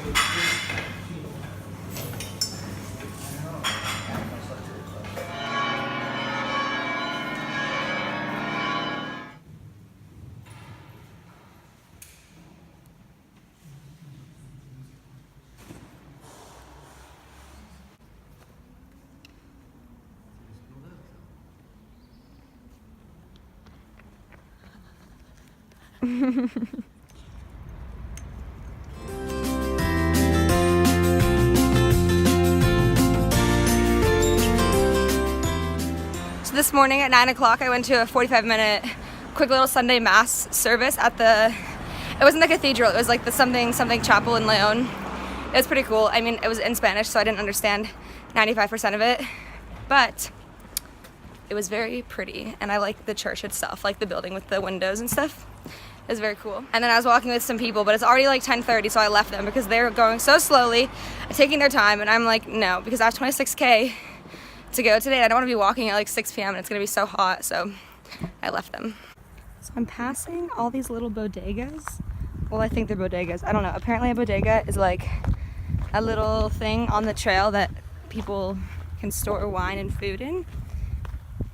So this morning at 9 o'clock I went to a 45-minute quick little Sunday mass service at it wasn't the cathedral, it was like the something chapel in León. It was pretty cool. I mean, it was in Spanish, so I didn't understand 95% of it, but it was very pretty, and I liked the church itself, like the building with the windows and stuff. It was very cool. And then I was walking with some people, but it's already like 10:30, so I left them because they were going so slowly, taking their time, and I'm like, no, because I have 26K to go today, and I don't want to be walking at like 6 p.m. and it's gonna be so hot, so I left them. So I'm passing all these little bodegas. Well, I think they're bodegas. I don't know. Apparently a bodega is like a little thing on the trail that people can store wine and food in.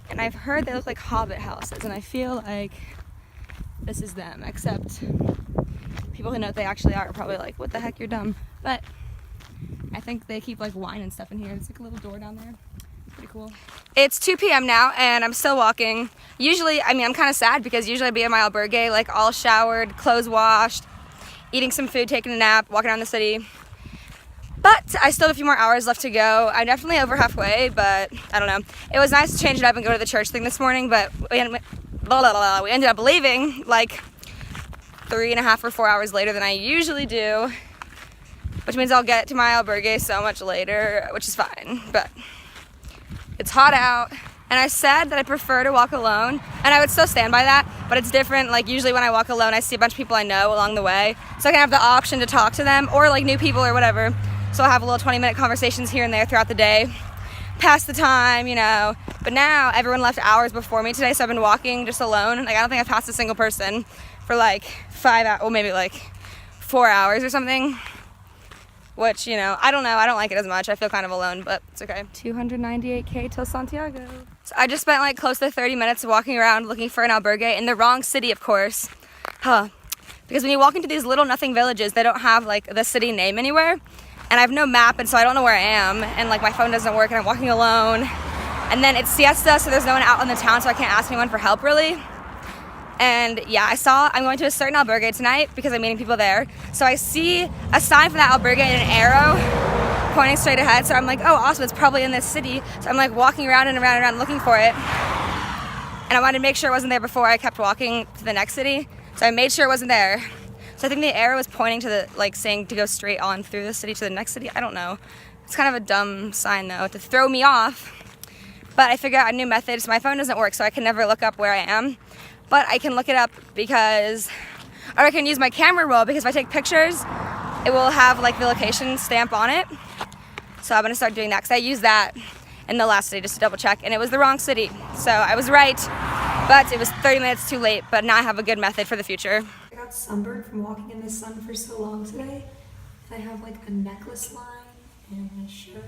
And I've heard they look like hobbit houses, and I feel like this is them, except people who know what they actually are probably like, what the heck, you're dumb. But I think they keep like wine and stuff in here. It's like a little door down there. Pretty cool. It's 2 p.m. now and I'm still walking. Usually, I mean, I'm kind of sad because usually I'd be at my albergue, like all showered, clothes washed, eating some food, taking a nap, walking around the city. But I still have a few more hours left to go. I'm definitely over halfway, but I don't know. It was nice to change it up and go to the church thing this morning, but we ended up leaving like 3.5 or 4 hours later than I usually do, which means I'll get to my albergue so much later, which is fine, but it's hot out. And I said that I prefer to walk alone, and I would still stand by that, but it's different. Like usually when I walk alone, I see a bunch of people I know along the way, so I can have the option to talk to them or like new people or whatever. So I'll have a little 20-minute conversations here and there throughout the day, pass the time, you know. But now everyone left hours before me today, so I've been walking just alone. Like I don't think I've passed a single person for like 5 hours, or maybe like 4 hours or something. Which, you know, I don't know. I don't like it as much. I feel kind of alone, but it's okay. 298K till Santiago. So I just spent like close to 30 minutes walking around looking for an albergue in the wrong city, of course. Because when you walk into these little nothing villages, they don't have like the city name anywhere. And I have no map, and so I don't know where I am. And like my phone doesn't work, and I'm walking alone. And then it's siesta, so there's no one out in the town, so I can't ask anyone for help really. And yeah, I'm going to a certain albergue tonight because I'm meeting people there. So I see a sign from that albergue and an arrow pointing straight ahead. So I'm like, oh, awesome, it's probably in this city. So I'm like walking around and around and around looking for it. And I wanted to make sure it wasn't there before I kept walking to the next city. So I made sure it wasn't there. So I think the arrow was pointing to the, like saying to go straight on through the city to the next city. I don't know. It's kind of a dumb sign though to throw me off. But I figured out a new method. So my phone doesn't work, so I can never look up where I am. But I can look it up or I can use my camera roll, because if I take pictures, it will have like the location stamp on it. So I'm gonna start doing that, because I used that in the last city just to double check, and it was the wrong city. So I was right, but it was 30 minutes too late, but now I have a good method for the future. I got sunburned from walking in the sun for so long today. And I have like a necklace line and a shirt.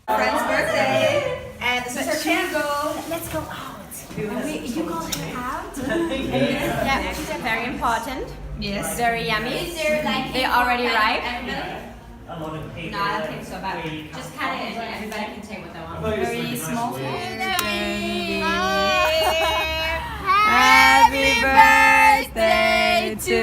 Friend's birthday, and this is her candle. Let's go out. Wait, you called her out? Yeah, very important. Yes. Very yummy. Is there like They already arrived? A lot of people. No, I don't think so, but just cut it and everybody can take what they want. Very small. Happy birthday to